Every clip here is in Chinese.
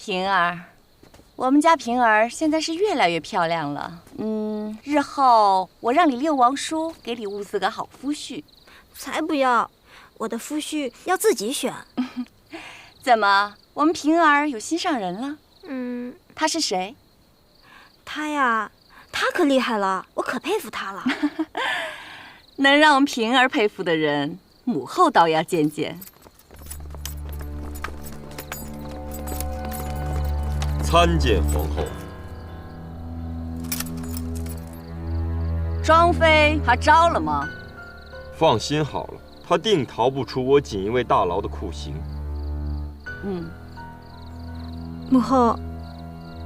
平儿，我们家平儿现在是越来越漂亮了。日后我让你六王叔给你物色个好夫婿。才不要，我的夫婿要自己选。怎么，我们平儿有心上人了？他是谁？他呀，他可厉害了，我可佩服他了。能让我们平儿佩服的人，母后倒要见见。参见皇后。庄妃她招了吗？放心好了，她定逃不出我锦衣卫大牢的酷刑。母后，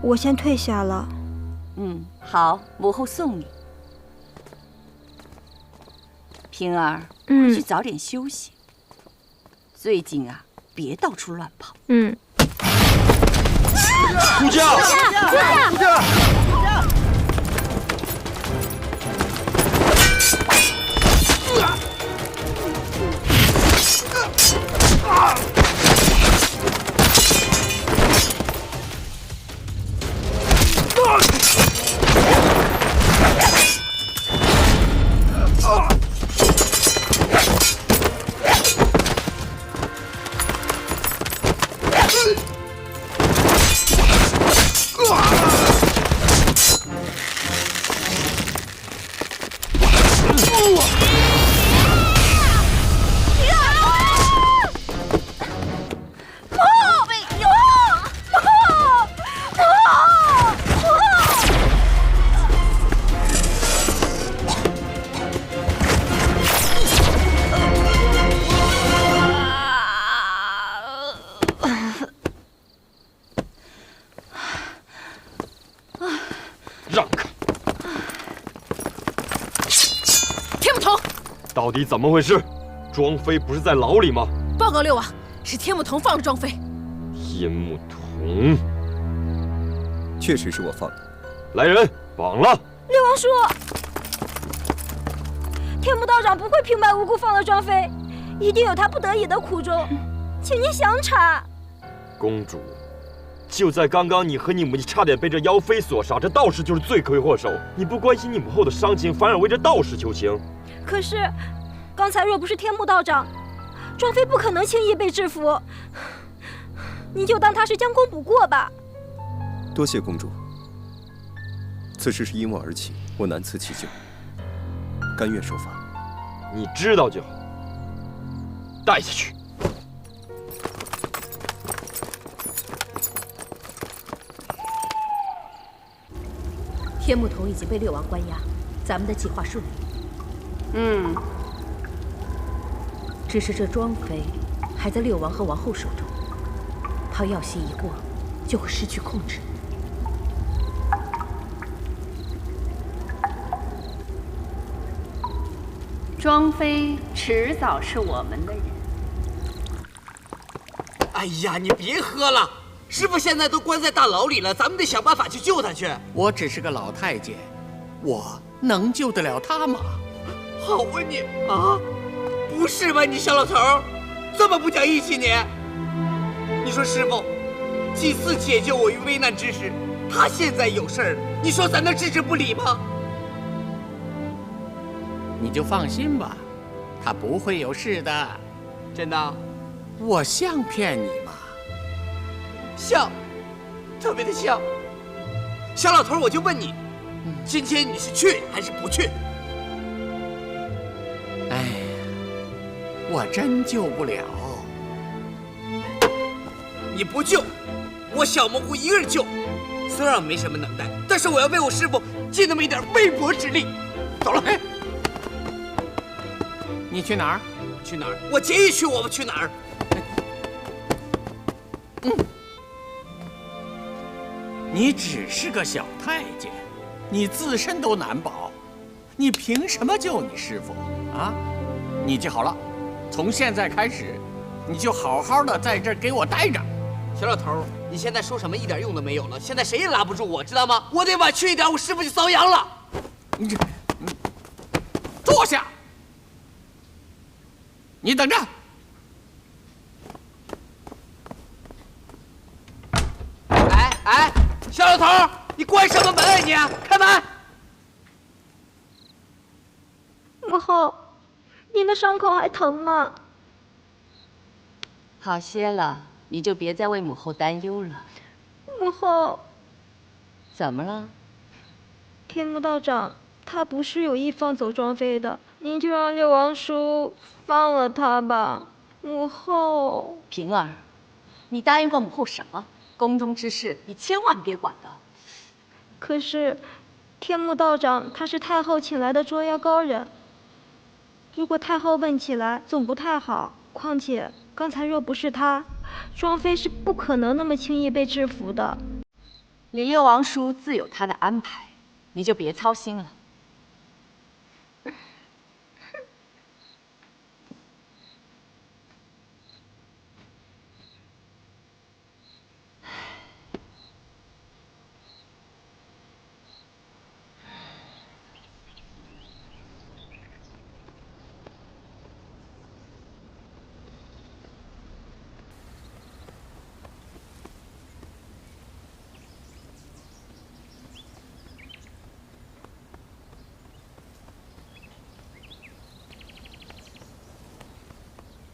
我先退下了。好，母后送你。平儿，回去早点休息。最近啊，别到处乱跑。出驾！出驾！让开！天木童，到底怎么回事？庄妃不是在牢里吗？报告六王，是天木童放了庄妃。天木童，确实是我放的。来人，绑了！六王叔，天目道长不会平白无故放了庄妃，一定有他不得已的苦衷，请您详查。公主，就在刚刚，你和你母亲差点被这妖妃所杀，这道士就是罪魁祸首。你不关心你母后的伤情，反而为这道士求情。可是，刚才若不是天目道长，庄妃不可能轻易被制服。您就当他是将功补过吧。多谢公主。此事是因我而起，我难辞其咎，甘愿受罚。你知道就好，带下去。天木童已经被六王关押，咱们的计划顺利。只是这庄妃还在六王和王后手中，她药息一过，就会失去控制。庄妃迟早是我们的人。哎呀，你别喝了，师傅现在都关在大牢里了，咱们得想办法去救他去。我只是个老太监，我能救得了他吗？好啊你啊，不是吧你小老头儿，这么不讲义气你？你说师傅几次解救我于危难之时，他现在有事儿，你说咱能置之不理吗？你就放心吧，他不会有事的。真的？我像骗你吗？像，特别的像。小老头儿，我就问你，今天你是去还是不去？哎呀，我真救不了。你不救，我小蘑菇一个人救。虽然我没什么能耐，但是我要为我师傅尽那么一点微薄之力。走了。你去哪儿？去哪儿？我节义去，我去哪儿？你只是个小太监，你自身都难保，你凭什么救你师傅啊？你记好了，从现在开始，你就好好的在这儿给我待着。小老头，你现在说什么一点用都没有了，现在谁也拉不住我，知道吗？我得晚去一点，我师傅就遭殃了。你这，坐下。你等着！哎，小老头，你关什么门啊你？开门！母后，您的伤口还疼吗？好些了，你就别再为母后担忧了。母后，怎么了？天目道长他不是有意放走庄妃的，您就让六王叔放了他吧。母后，平儿，你答应过母后什么？宫中之事你千万别管的。可是天目道长他是太后请来的捉妖高人，如果太后问起来总不太好。况且刚才若不是他，庄妃是不可能那么轻易被制服的。李六王叔自有他的安排，你就别操心了。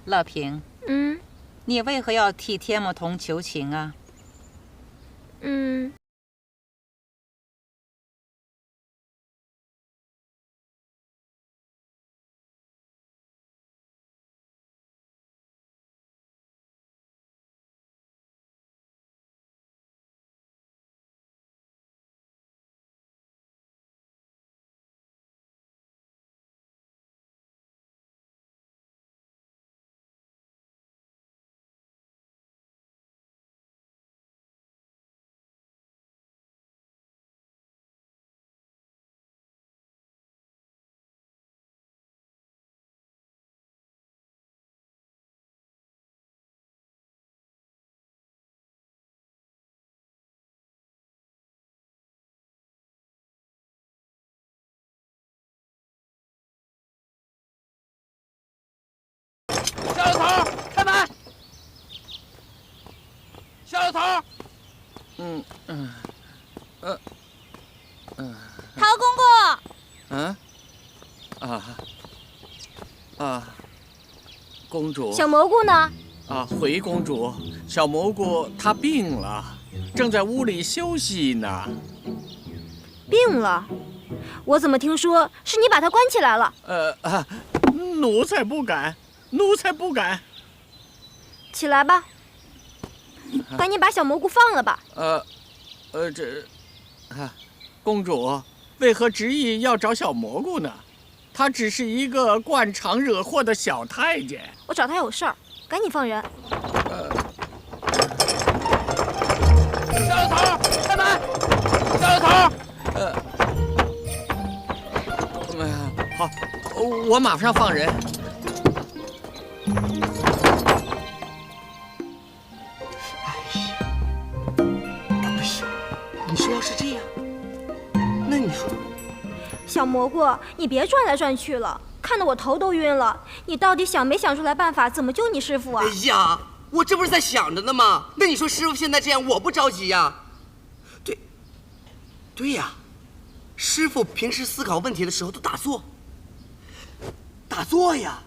乐平，你为何要替天目童求情啊？小老头，开门！小老头，陶公公，公主。小蘑菇呢？回公主，小蘑菇她病了，正在屋里休息呢。病了？我怎么听说是你把他关起来了？奴才不敢，奴才不敢。起来吧，赶紧把小蘑菇放了吧。公主为何执意要找小蘑菇呢？他只是一个惯常惹祸的小太监。我找他有事儿，赶紧放人。小老头，开门！小老头，好，我马上放人。不行，你说要是这样，那你说？小蘑菇，你别转来转去了，看得我头都晕了。你到底想没想出来办法怎么救你师傅啊？哎呀，我这不是在想着呢吗？那你说师傅现在这样，我不着急呀？对呀，师傅平时思考问题的时候都打坐呀。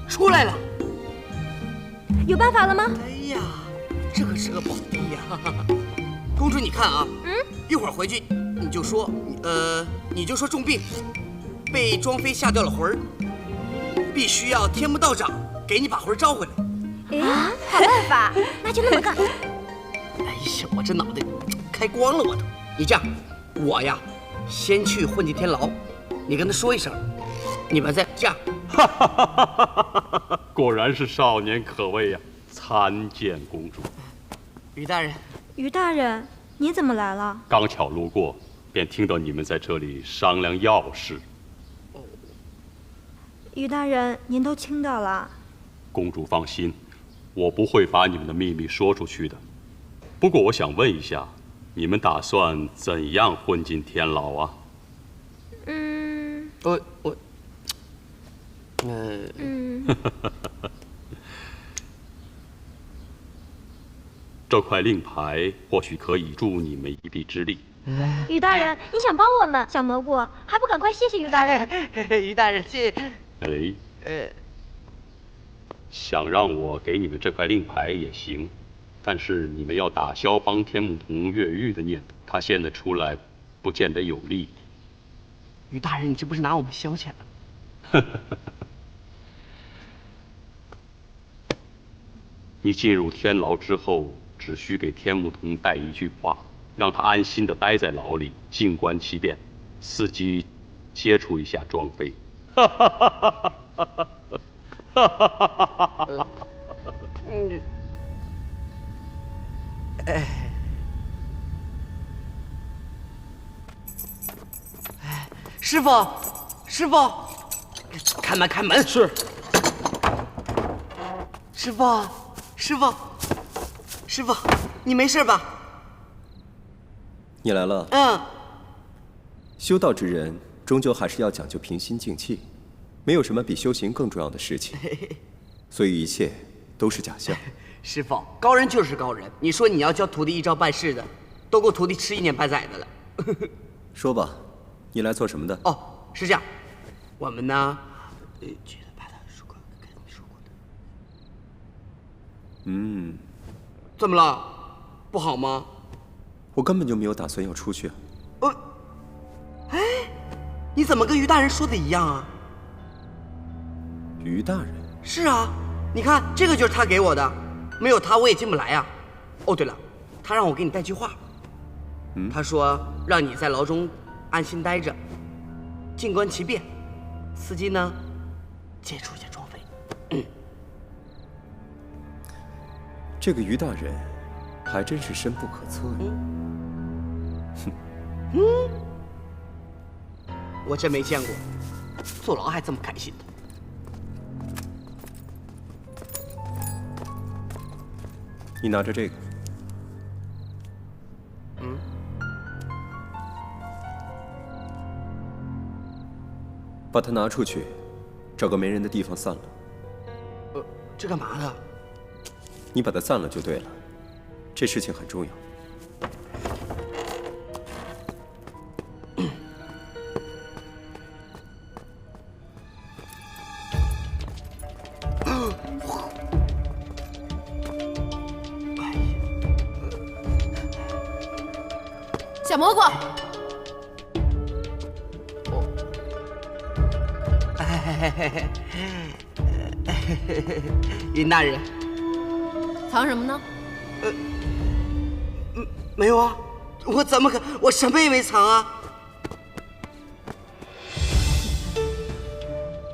出来了，有办法了吗？哎呀，这可是个宝地呀！公主，你看啊，一会儿回去你就说，重病，被庄妃吓掉了魂儿，必须要天目道长给你把魂儿招回来。哎，好办法，那就那么干。哎呀，我这脑袋开光了，我都。你这样，我呀，先去混进天牢，你跟他说一声，你们再这样。果然是少年可畏呀！参见公主。于大人，于大人，你怎么来了？刚巧路过，便听到你们在这里商量要事。于大人，您都听到了。公主放心，我不会把你们的秘密说出去的。不过我想问一下，你们打算怎样混进天牢啊？这块令牌或许可以助你们一臂之力。于大人，你想帮我们？小蘑菇还不赶快谢谢于大人！于大人，谢。想让我给你们这块令牌也行，但是你们要打消帮天牧童越狱的念头，他现在出来不见得有利。于大人，你这不是拿我们消遣了？你进入天牢之后，只需给天牧童带一句话，让他安心的待在牢里，静观其变，伺机接触一下庄妃。师傅，师傅，开门，开门！是。师傅，师傅，师傅，你没事吧？你来了。嗯。修道之人终究还是要讲究平心静气，没有什么比修行更重要的事情，所以一切都是假象。师傅，高人就是高人，你说你要教徒弟一招半式的，都够徒弟吃1年半载的了。说吧，你来做什么的？哦，是这样，我们呢，记得把他说过跟你说过的。怎么了？不好吗？我根本就没有打算要出去啊。你怎么跟于大人说的一样啊？于大人？是啊，你看这个就是他给我的，没有他我也进不来呀。哦，对了，他让我给你带句话。他说让你在牢中安心待着，静观其变，伺机呢接触一下庄妃。这个于大人还真是深不可测呀。我真没见过，坐牢还这么开心的。你拿着这个。把它拿出去，找个没人的地方散了。这干嘛的？你把它散了就对了，这事情很重要。小蘑菇，云大人，藏什么呢？没有啊，我怎么可，我什么也没藏啊！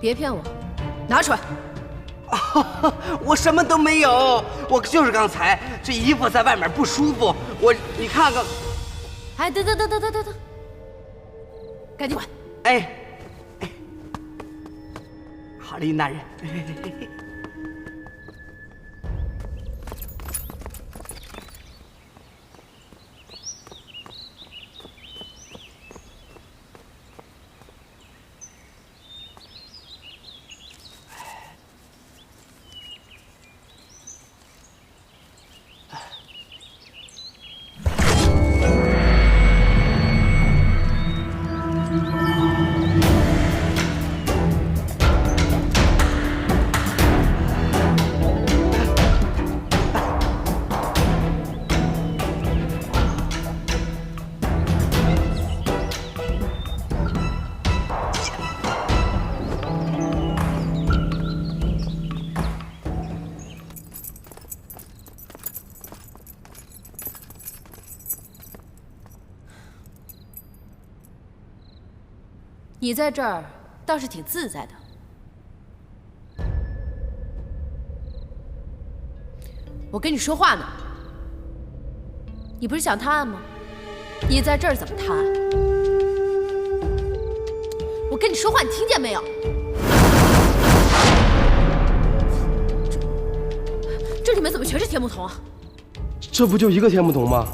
别骗我，拿出来！我什么都没有，我就是刚才这衣服在外面不舒服，你看看。哎，等，赶紧滚！哎，好了，云大人。你在这儿倒是挺自在的。我跟你说话呢，你不是想探案吗？你在这儿怎么探案？我跟你说话，你听见没有？这里面怎么全是天目童啊？这不就一个天目童吗？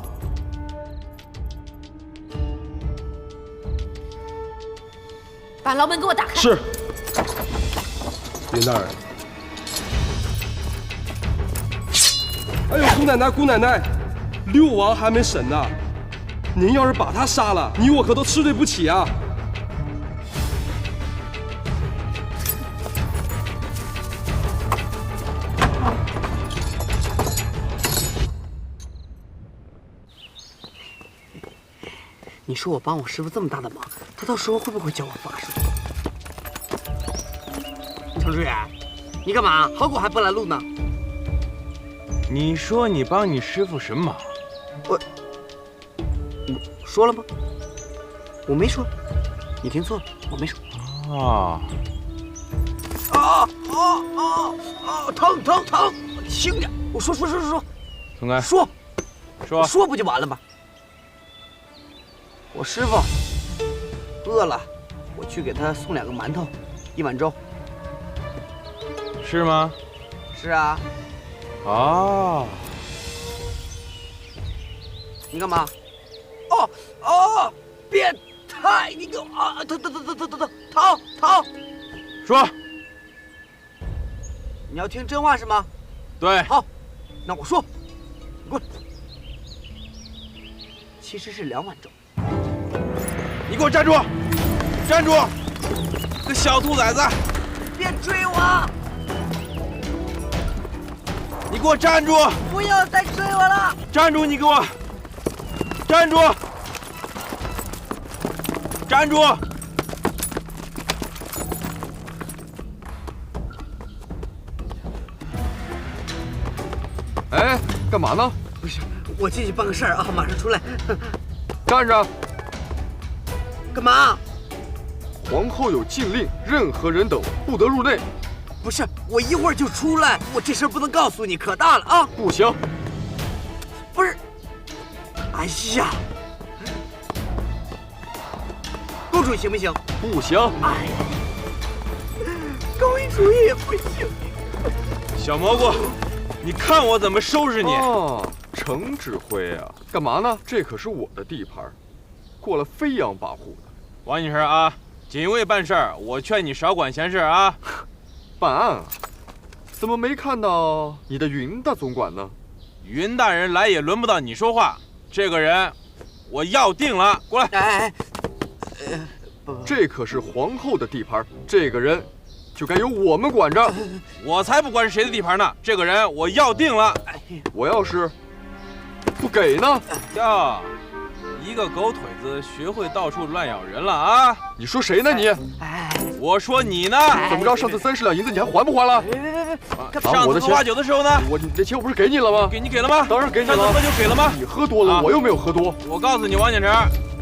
把牢门给我打开。是。云大人。哎呦，姑奶奶，姑奶奶，六王还没审呢，您要是把他杀了，你我可都吃对不起啊！你说我帮我师傅这么大的忙，他到时候会不会教我法术？程志远，你干嘛？好狗还不来路呢？你说你帮你师傅什么忙？我说了吗？我没说，你听错了，我没说。哦。疼！轻点！我说。松开。说不就完了吗？我师傅饿了，我去给他送2个馒头，1碗粥。是吗？是啊。哦。你干嘛？变态！你给我疼！说。你要听真话是吗？对。好，那我说，你滚。其实是2碗粥。你给我站住！站住！个小兔崽子！别追我！你给我站住！不要再追我了！站住！你给我站住！站住！哎，干嘛呢？不是，我进去办个事儿啊，马上出来。站着！干嘛？皇后有禁令，任何人等不得入内。不是，我一会儿就出来，我这事儿不能告诉你，可大了啊！不行。不是，哎呀，公主行不行？不行。哎呀，高一主也不行。小蘑菇，你看我怎么收拾你！程指挥啊，干嘛呢？这可是我的地盘，过了飞扬跋扈的。王女士啊，锦卫办事儿，我劝你少管闲事啊。办案啊？怎么没看到你的云大总管呢？云大人来也轮不到你说话。这个人，我要定了，过来。这可是皇后的地盘，这个人就该由我们管着。我才不管是谁的地盘呢！这个人我要定了。我要是不给呢？呀，一个狗腿子学会到处乱咬人了啊！你说谁呢你？我说你呢？怎么着？上次30两银子你还还不还了？上次喝花酒的时候呢？你这钱我不是给你了吗？你给了吗？当然给你了。上次喝酒给了吗？你喝多了，我又没有喝多。我告诉你，王景成，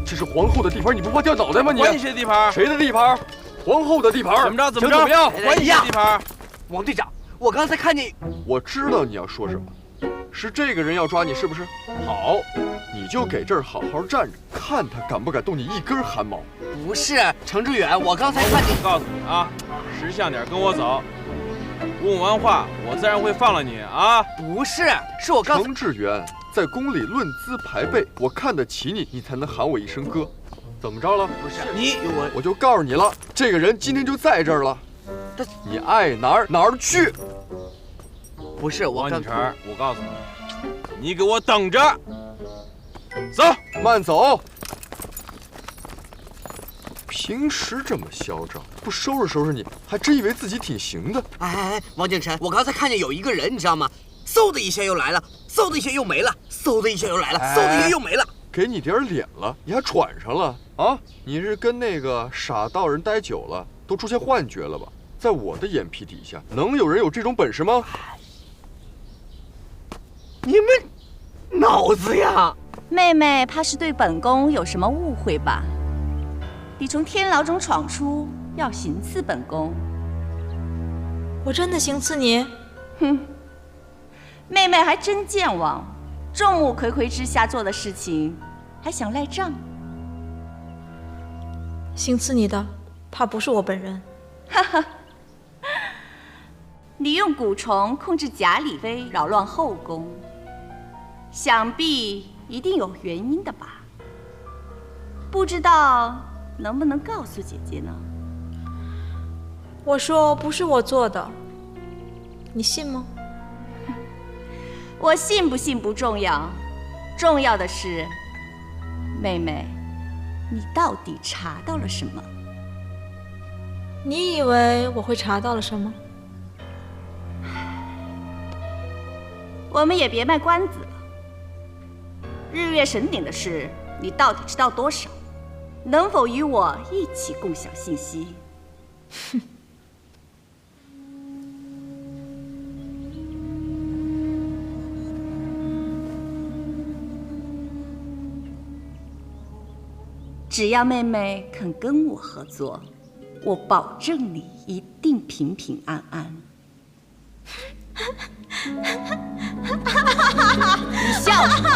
这是皇后的地盘，你不怕掉脑袋吗？你管你谁的地盘？谁的地盘？皇后的地盘。怎么着？怎么样？管你谁的地盘？王队长，我刚才看见。我知道你要说什么，是这个人要抓你是不是？好，你就给这儿好好站着，看他敢不敢动你一根汗毛。不是，程志远，我刚才看见。告诉你啊，识相点，跟我走。问完话，我自然会放了你啊。不是，是我刚。程志远在宫里论资排辈，我看得起你，你才能喊我一声哥。怎么着了？不是你，我就告诉你了，这个人今天就在这儿了。你爱哪儿去。不是我王景成，我告诉你，你给我等着。走，慢走。平时这么嚣张，不收拾收拾你，还真以为自己挺行的。哎，王景晨，我刚才看见有一个人，你知道吗？嗖的一下又来了，嗖的一下又没了，嗖的一下又来了，嗖的一下又没了。给你点脸了，你还喘上了啊？你是跟那个傻道人待久了，都出现幻觉了吧？在我的眼皮底下，能有人有这种本事吗？你们脑子呀！妹妹怕是对本宫有什么误会吧？你从天牢中闯出，要行刺本宫。我真的行刺你？哼，妹妹还真健忘，众目睽睽之下做的事情，还想赖账？行刺你的，怕不是我本人。哈哈，你用蛊虫控制贾里妃，扰乱后宫，想必一定有原因的吧？不知道能不能告诉姐姐呢？我说不是我做的，你信吗？我信不信不重要，重要的是，妹妹，你到底查到了什么？你以为我会查到了什么？我们也别卖关子了。日月神鼎的事，你到底知道多少？能否与我一起共享信息？哼。只要妹妹肯跟我合作，我保证你一定平平安安。你笑什么？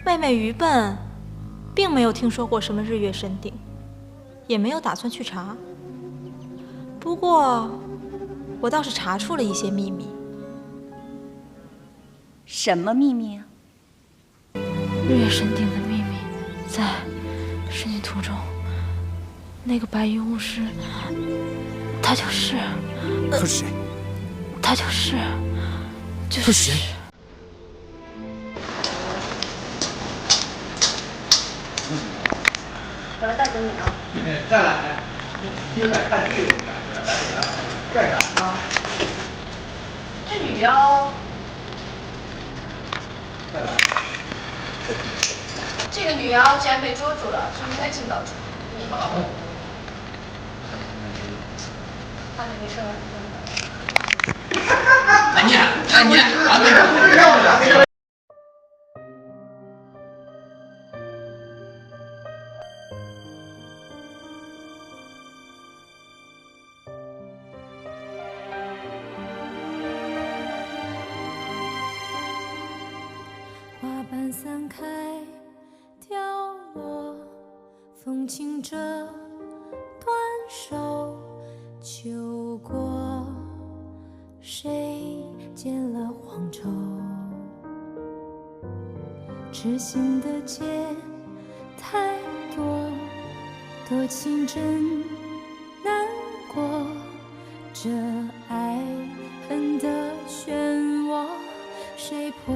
妹妹愚笨，并没有听说过什么日月神鼎，也没有打算去查。不过，我倒是查出了一些秘密。什么秘密啊？日月神鼎的秘密，在神女图中，那个白衣巫师，他就是。他是谁？他就是。他是谁？我来带着你啊。再来，现在看剧。这儿啊。这女妖。再来。这个女妖既然被捉住了，就应该尽到主。好。啊，没事了。安妮，安妮，安妮。花瓣散开，掉落，风轻着断手，秋过，谁剪了黄绸？痴心的结太多，多情真难过，这爱恨的漩涡，谁破？